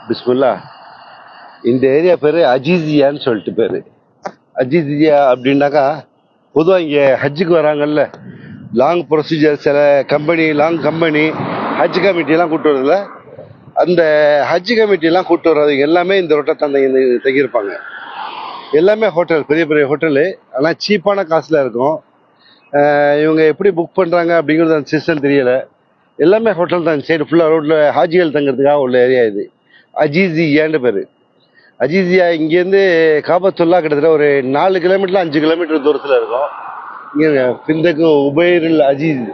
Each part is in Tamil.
பிஸ்மில்லா. இந்த ஏரியா பேர் அஜீசியான்னு சொல்லிட்டு பேர். அஜீசியா அப்படின்னாக்கா பொதுவாக இங்கே ஹஜ்ஜுக்கு வராங்கல்ல, லாங் ப்ரொசீஜர், சில கம்பெனி லாங் கம்பெனி ஹஜ் கமிட்டிலாம் கூப்பிட்டு வரதில்ல, அந்த ஹஜ் கமிட்டிலாம் கூப்பிட்டு வர்றது எல்லாமே இந்த ரோட்டை தான் தங்கியிருப்பாங்க. எல்லாமே ஹோட்டல், பெரிய பெரிய ஹோட்டலு, ஆனால் சீப்பான காசில் இருக்கும். இவங்க எப்படி புக் பண்ணுறாங்க அப்படிங்கிறது அந்த சிஸ்டம் தெரியலை. எல்லாமே ஹோட்டல் தான். இந்த சைடு ஃபுல்லாக ரோட்டில் ஹாஜிகள் தங்கிறதுக்காக உள்ள ஏரியா இது. அஜீசியான்னு பேர். அஜீசியா இங்கேருந்து காபத்துல்லா கிட்டத்தட்ட ஒரு 4 கிலோமீட்டர் 5 கிலோமீட்டர் தூரத்தில் இருக்கும். இங்கே பிந்தக்கு உபைருல் அஜீஸ்,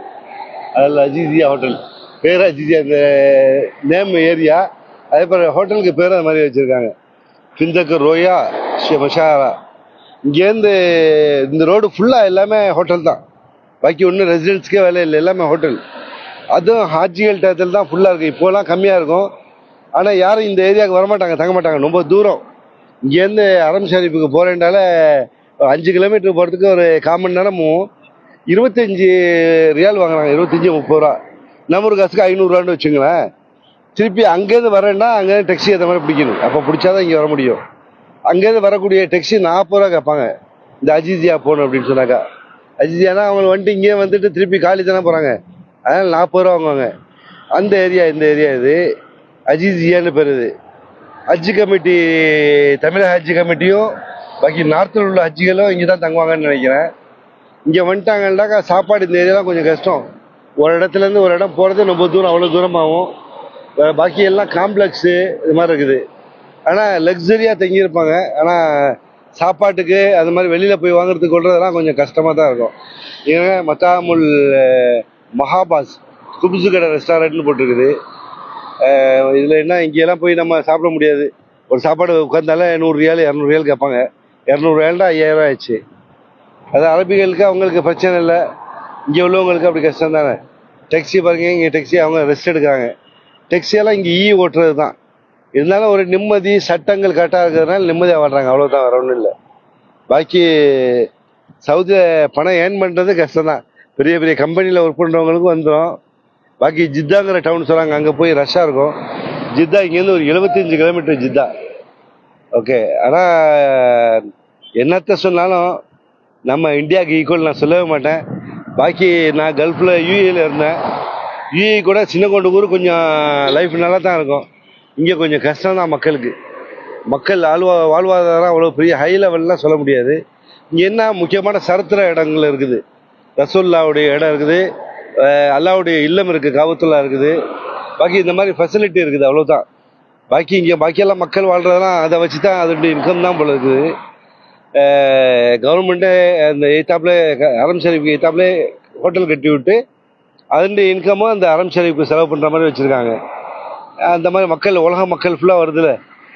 அதில் அஜீசியா ஹோட்டல் பேர். அஜீசியா இந்த நேம் ஏரியா, அதே போல் ஹோட்டலுக்கு பேர் அது மாதிரி வச்சுருக்காங்க. பிந்தக்கு ரோயா மஷாரா. இங்கேருந்து இந்த ரோடு ஃபுல்லாக எல்லாமே ஹோட்டல் தான். பாக்கி ஒன்றும் ரெசிடென்ஸ்க்கே வேலை இல்லை, எல்லாமே ஹோட்டல். அதுவும் ஹாஜிகள் டயத்தில் தான் ஃபுல்லாக இருக்குது. இப்போலாம் கம்மியாக இருக்கும். ஆனால் யாரும் இந்த ஏரியாவுக்கு வரமாட்டாங்க, தங்க மாட்டாங்க. ரொம்ப தூரம். இங்கேருந்து அரம் ஷரீஃபுக்கு போகிறேன்டால 5 கிலோமீட்டர் போகிறதுக்கு ஒரு 1/4 மணி நேரமும் 25 ரியால் வாங்குறாங்க. 25-30 ரூபா. நம்ம ஒரு காசுக்கு 500 ரூபான்னு வச்சுங்களேன். திருப்பி அங்கேருந்து வரேன்னா அங்கேருந்து டெக்ஸி அந்த மாதிரி பிடிக்கணும். அப்போ பிடிச்சாதான் இங்கே வர முடியும். அங்கேருந்து வரக்கூடிய டெக்ஸி 40 ரூபா கேட்பாங்க, இந்த அஜீசியா போகணும் அப்படின்னு சொன்னாக்கா. அஜீசியானா அவங்க வந்துட்டு இங்கே வந்துட்டு திருப்பி காலி தானே போகிறாங்க, அதனால் 40 ரூபா வாங்குவாங்க. அந்த ஏரியா இந்த ஏரியா இது அஜீசியான்னு பேர். இது ஹஜ் கமிட்டி, தமிழக ஹஜ் கமிட்டியும் பாக்கி நார்த்தில் உள்ள ஹஜ்ஜிகளும் இங்கே தான் தங்குவாங்கன்னு நினைக்கிறேன். இங்கே வந்துட்டாங்கன்னாக்கா சாப்பாடு இந்த ஏரியாலாம் கொஞ்சம் கஷ்டம். ஒரு இடத்துலேருந்து ஒரு இடம் போகிறது ரொம்ப தூரம், அவ்வளோ தூரமாகும். பாக்கி எல்லாம் காம்ப்ளெக்ஸு இது மாதிரி இருக்குது. ஆனால் லக்ஸரியாக தங்கியிருப்பாங்க. ஆனால் சாப்பாட்டுக்கு அது மாதிரி வெளியில் போய் வாங்குறதுக்கு கொள்றதெல்லாம் கொஞ்சம் கஷ்டமாக தான் இருக்கும். ஏன்னா மத்தாமுல் மஹாபாஸ் குப்ஸு கடை ரெஸ்டாரண்ட்னு போட்டிருக்குது. இதில் என்ன, இங்கெல்லாம் போய் நம்ம சாப்பிட முடியாது. ஒரு சாப்பாடு உட்காந்தாலே 100 ரியால் 200 ரியால் கேட்பாங்க. 200 ரியால்டா 5000 ரூபா ஆயிடுச்சு. அது அரபிகளுக்கு அவங்களுக்கு பிரச்சனை இல்லை, இங்கே உள்ளவங்களுக்கு அப்படி கஷ்டம் தானே. டெக்ஸி பாருங்க, இங்கே டெக்ஸி அவங்க ரெஸ்ட் எடுக்கிறாங்க. டெக்ஸியெல்லாம் இங்கே ஓட்டுறது தான். இருந்தாலும் ஒரு நிம்மதி, சட்டங்கள் கரெக்டாக இருக்கிறதுனால நிம்மதியாக வாழ்றாங்க, அவ்வளோதான், வேற ஒன்றும் இல்லை. பாக்கி சவுதியில் பணம் ஏர்ன் பண்ணுறது கஷ்டம் தான். பெரிய பெரிய கம்பெனியில் ஒர்க் பண்ணுறவங்களுக்கும் வந்துடும். பாக்கி ஜித்தாங்கிற டவுன் சொல்கிறாங்க, அங்கே போய் ரஷ்ஷாக இருக்கும். ஜித்தா இங்கேருந்து ஒரு 75 கிலோமீட்டர் ஜித்தா. ஓகே. ஆனால் என்னத்த சொன்னாலும் நம்ம இந்தியாவுக்கு ஈக்குவல் நான் சொல்லவே மாட்டேன். பாக்கி நான் கல்ஃபில் யூஏயில் இருந்தேன். யூஏ கூட சின்ன கொண்டு ஊர் கொஞ்சம் லைஃப் நல்லா தான் இருக்கும். இங்கே கொஞ்சம் கஷ்டம் தான் மக்களுக்கு. மக்கள் வாழ்வாதாரம் அவ்வளோ பெரிய ஹை லெவல்லாம் சொல்ல முடியாது. இங்கே என்ன முக்கியமான சரித்திர இடங்கள் இருக்குது. ரசூல்லாவுடைய இடம் இருக்குது, அல்லாவுடைய இல்லம் இருக்குது, காபத்துல்லா இருக்குது. பாக்கி இந்த மாதிரி ஃபெசிலிட்டி இருக்குது, அவ்வளோதான். பாக்கி இங்கே பாக்கியெல்லாம் மக்கள் வாழ்கிறதெல்லாம் அதை வச்சு தான் அதோடைய இன்கம் தான் போல இருக்குது. கவர்மெண்ட்டே அந்த எய்த்தாப்பில் அரம் ஷரீஃப்க்கு எய்த்தாப்பிலே ஹோட்டல் கட்டி விட்டு அதனுடைய இன்கமும் அந்த அரம் ஷரீஃப்க்கு செலவு பண்ணுற மாதிரி வச்சுருக்காங்க. அந்த மாதிரி மக்கள், உலக மக்கள் ஃபுல்லாக வருதுல,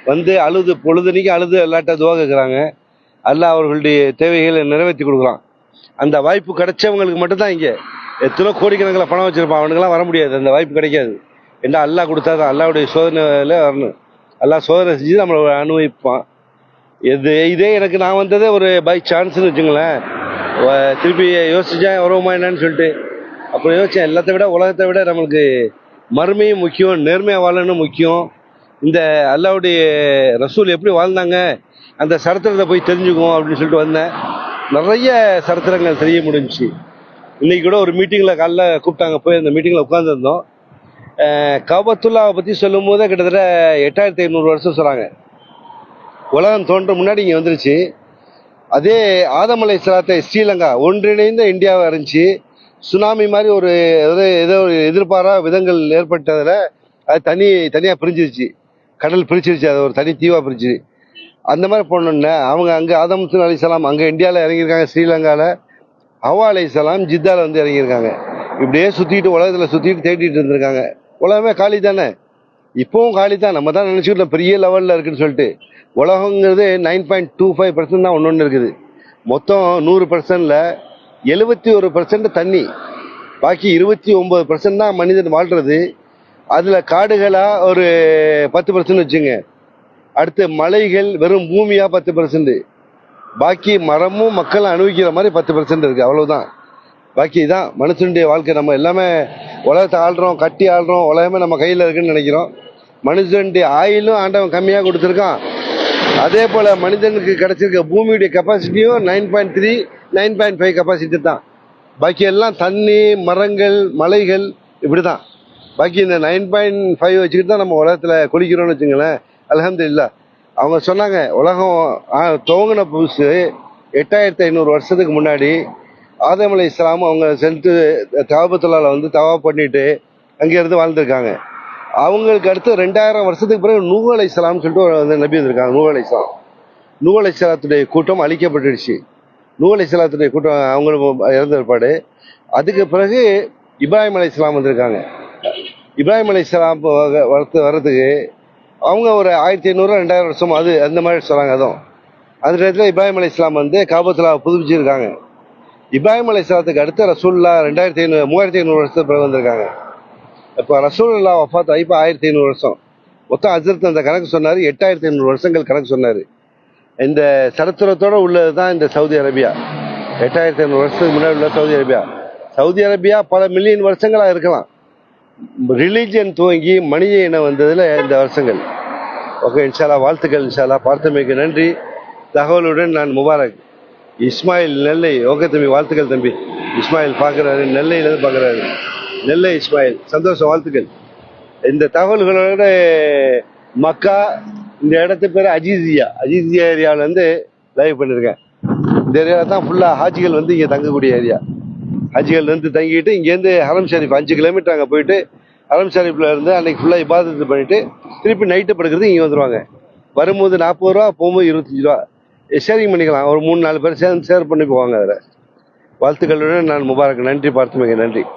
வந்து அழுது பொழுதுனிக்கு அழுது எல்லாட்ட துவா கேட்குறாங்க. அல்லாஹ் அவர்களுடைய தேவைகளை நிறைவேற்றி கொடுக்குறான். அந்த வாய்ப்பு கிடைச்சவங்களுக்கு மட்டும்தான். இங்கே எத்தனோ கோடிக்கணக்கில் பணம் வச்சுருப்பான், அவனுக்கெல்லாம் வர முடியாது, அந்த வாய்ப்பு கிடைக்காது. ஏன்னா அல்லாஹ் கொடுத்தா தான். அல்லாவுடைய சோதனையில் வரணும். அல்லாஹ் சோதனை செஞ்சு நம்மளை அனுபவிப்பான். இதே எனக்கு நான் வந்ததே ஒரு பை சான்ஸ்னு வச்சுங்களேன். திருப்பி யோசித்தேன் வருவோமா என்னன்னு சொல்லிட்டு. அப்புறம் யோசித்தேன், எல்லாத்த விட உலகத்தை விட நம்மளுக்கு மறுமையும் முக்கியம், நேர்மையாக வாழணும் முக்கியம். இந்த அல்லாவுடைய ரசூல் எப்படி வாழ்ந்தாங்க அந்த சரித்திரத்தை போய் தெரிஞ்சுக்குவோம் அப்படின்னு சொல்லிட்டு வந்தேன். நிறைய சரித்திரங்கள் தெரிய முடிஞ்சிச்சு. இன்னைக்கு கூட ஒரு மீட்டிங்கில் காலைல கூப்பிட்டாங்க, போய் அந்த மீட்டிங்கில் உட்காந்துருந்தோம். காபத்துல்லாவை பற்றி சொல்லும் போதே கிட்டத்தட்ட 8500 வருஷம் சொல்கிறாங்க. உலகம் தோன்ற முன்னாடி இங்கே வந்துருச்சு. அதே ஆதம் அலைஹிஸ்ஸலாத்தை ஸ்ரீலங்கா ஒன்றிணைந்த இந்தியாவை இருந்துச்சு. சுனாமி மாதிரி ஒரு ஏதோ ஒரு எதிர்பாரா விதங்கள் ஏற்பட்டதில் அது தனியாக பிரிஞ்சிருச்சு. கடல் பிரிச்சிருச்சு, அது ஒரு தனி தீவாக பிரிச்சு. அந்த மாதிரி போனோன்னே அவங்க அங்கே ஆதம் அலைஹிஸ்ஸலாம் அங்கே இந்தியாவில் இறங்கியிருக்காங்க. ஸ்ரீலங்காவில் ஹவ்வா அலைஹிஸ்ஸலாம் ஜித்தாவில் வந்து இறங்கியிருக்காங்க. இப்படியே சுற்றிட்டு உலகத்தில் சுற்றிட்டு தேடிட்டு இருந்திருக்காங்க. உலகமே காலி தானே, இப்போவும் காலி தான். நம்ம தான் நினச்சிக்கிட்டோம் பெரிய லெவலில் இருக்குன்னு சொல்லிட்டு. உலகங்கிறது 9.25% தான் ஒன்று இருக்குது. மொத்தம் 100%ல் 71% தண்ணி, பாக்கி 29% தான் மனிதன் வாழ்கிறது. அதில் காடுகளாக ஒரு 10% வச்சுங்க. அடுத்து மலைகள் வெறும் பூமியாக 10%. பாக்கி மரமும் மக்களும் அனுபவிக்கிற மாதிரி 10% இருக்குது, அவ்வளோதான். பாக்கி தான் மனுஷனுடைய வாழ்க்கை. நம்ம எல்லாமே உலகத்தை ஆள்றோம், கட்டி ஆள்றோம், உலகமே நம்ம கையில் இருக்குன்னு நினைக்கிறோம். மனுஷனுடைய ஆயிலும் ஆண்டவன் கம்மியாக கொடுத்துருக்கான். அதே போல் மனிதனுக்கு கிடைச்சிருக்க பூமியுடைய கெப்பாசிட்டியும் 9.3 9.5 கெப்பாசிட்டி தான். பாக்கி எல்லாம் தண்ணி, மரங்கள், மலைகள் இப்படி தான். பாக்கி இந்த 9.5 வச்சுக்கிட்டு தான் நம்ம உலகத்தில் குளிக்கிறோம்னு வச்சுங்களேன். அல்ஹம்துலில்லாஹ். அவங்க சொன்னாங்க உலகம் துவங்கின புதுசு 8500 வருஷத்துக்கு முன்னாடி ஆதம் அலைஹிஸ்ஸலாம் அவங்க சென்று காபத்துல்லாஹ்ல வந்து தவாப் பண்ணிட்டு அங்கே இருந்து வாழ்ந்துருக்காங்க. அவங்களுக்கு அடுத்து 2000 வருஷத்துக்கு பிறகு நூஹ் அலைஹிஸ்ஸலாம்னு சொல்லிட்டு ஒரு நபி வந்திருக்காங்க. நூஹ் அலைஹிஸ்ஸலாம். நூஹ் அலைஹிஸ்ஸலாத்துடைய கூட்டம் அழிக்கப்பட்டுடுச்சு. நூஹ் அலைஹிஸ்ஸலாத்துடைய கூட்டம் அவங்களும் இறந்த ஏற்பாடு. அதுக்கு பிறகு இப்ராஹிம் அலைஹிஸ்ஸலாம் வந்திருக்காங்க. இப்ராஹிம் அலைஹிஸ்ஸலாம் வர்றதுக்கு அவங்க ஒரு 1500 2000 வருஷம் அது அந்த மாதிரி சொல்றாங்க. அதுவும் அந்த நேரத்தில் இப்ராஹிம் அலைஹிஸ்ஸலாம் வந்து காபத்துல்லா புதுப்பிச்சிருக்காங்க. இப்ராஹிம் அலைஹிஸ்ஸலாத்துக்கு அடுத்த ரசூலுல்லா 3500 வருஷத்துக்கு பிறகு வந்திருக்காங்க. இப்போ ரசூலுல்லா வஃபாத் ஆகி இப்போ 1500 வருஷம். மொத்தம் ஹஜ்ரத் அந்த கணக்கு சொன்னார். 8500 வருஷங்கள் கணக்கு சொன்னார். இந்த சரித்திரத்தோடு உள்ளது தான் இந்த சவுதி அரேபியா. 8500 வருஷத்துக்கு முன்னாடி உள்ள சவுதி அரேபியா. சவுதி அரேபியா பல மில்லியன் வருஷங்களாக இருக்கலாம். ரிலீஜியன் துவங்கி மனித இனம் வந்ததில் இந்த வருஷங்கள். ஓகே, இன்ஷால்லா வாழ்த்துக்கள். இன்ஷால்லா பார்த்தமைக்கு நன்றி. தகவலுடன் நான் முபாரக். இஸ்மாயில் நெல்லை. ஓகே தம்பி, வாழ்த்துக்கள் தம்பி. இஸ்மாயில் பார்க்குறாரு, நெல்லையிலேருந்து பார்க்குறாரு. நெல்லை இஸ்மாயில், சந்தோஷம், வாழ்த்துக்கள். இந்த தகவல்களோட மக்கா, இந்த இடத்து பேர் அஜீசியா ஏரியாவிலேருந்து லைவ் பண்ணியிருக்கேன். இந்த ஏரியாவில் தான் ஃபுல்லாக ஹாஜிகள் வந்து இங்கே தங்கக்கூடிய ஏரியா. ஹஜ்ஜிகள் வந்து தங்கிட்டு இங்கேருந்து ஹரம் ஷரீஃப் 5 கிலோமீட்டர் அங்கே போயிட்டு ஹரம் ஷரீஃபில் இருந்து அன்னைக்கு ஃபுல்லாக இபாதத்து பண்ணிட்டு திருப்பி நைட்டு படுக்கிறது இங்கே வந்துடுவாங்க. வரும்போது 40 ரூபா, போகும்போது 25 ரூபா ஷேரிங் பண்ணிக்கலாம். ஒரு 3-4 பேர் சேர்ந்து ஷேர் பண்ணி போவாங்க. அதில் வாழ்த்துக்களுடன் நான் முபாரக். நன்றி, பார்த்தமைக்கு நன்றி.